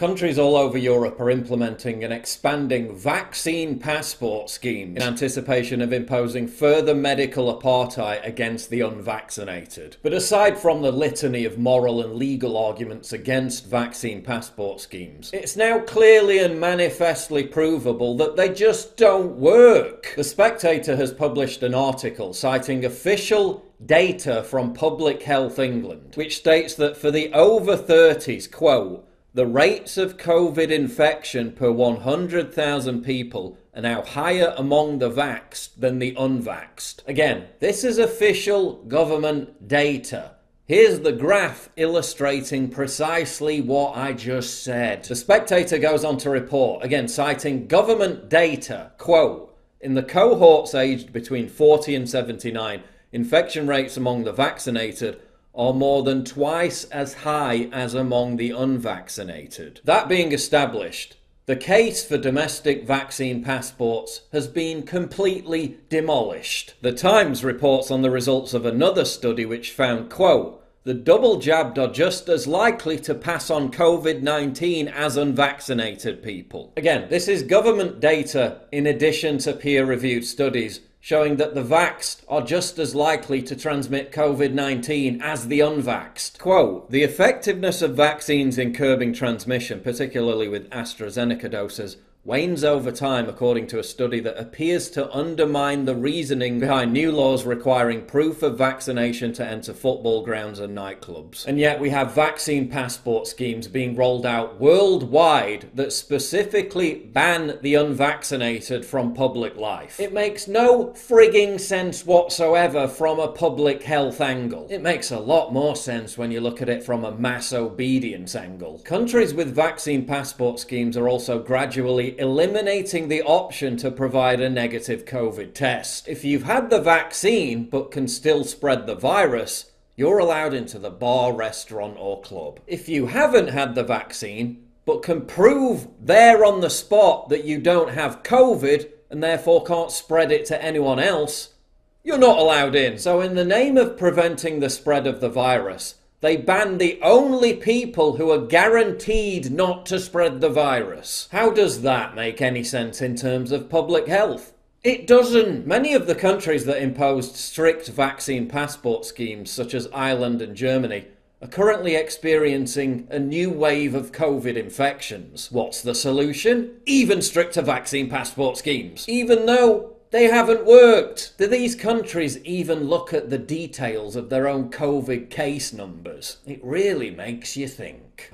Countries all over Europe are implementing an expanding vaccine passport scheme in anticipation of imposing further medical apartheid against the unvaccinated. But aside from the litany of moral and legal arguments against vaccine passport schemes, it's now clearly and manifestly provable that they just don't work. The Spectator has published an article citing official data from Public Health England, which states that for the over 30s, quote, the rates of COVID infection per 100,000 people are now higher among the vaxxed than the unvaxxed. Again, this is official government data. Here's the graph illustrating precisely what I just said. The Spectator goes on to report, again citing government data, quote, in the cohorts aged between 40 and 79, infection rates among the vaccinated are more than twice as high as among the unvaccinated. That being established, the case for domestic vaccine passports has been completely demolished. The Times reports on the results of another study which found, quote, the double jabbed are just as likely to pass on COVID-19 as unvaccinated people. Again, this is government data in addition to peer-reviewed studies showing that the vaxxed are just as likely to transmit COVID-19 as the unvaxxed. Quote, the effectiveness of vaccines in curbing transmission, particularly with AstraZeneca doses, wanes over time according to a study that appears to undermine the reasoning behind new laws requiring proof of vaccination to enter football grounds and nightclubs. And yet we have vaccine passport schemes being rolled out worldwide that specifically ban the unvaccinated from public life. It makes no frigging sense whatsoever from a public health angle. It makes a lot more sense when you look at it from a mass obedience angle. Countries with vaccine passport schemes are also gradually eliminating the option to provide a negative COVID test. If you've had the vaccine but can still spread the virus, you're allowed into the bar, restaurant or club. If you haven't had the vaccine but can prove there on the spot that you don't have COVID and therefore can't spread it to anyone else, you're not allowed in. So in the name of preventing the spread of the virus, they ban the only people who are guaranteed not to spread the virus. How does that make any sense in terms of public health? It doesn't. Many of the countries that imposed strict vaccine passport schemes, such as Ireland and Germany, are currently experiencing a new wave of COVID infections. What's the solution? Even stricter vaccine passport schemes. Even though they haven't worked. Do these countries even look at the details of their own COVID case numbers? It really makes you think.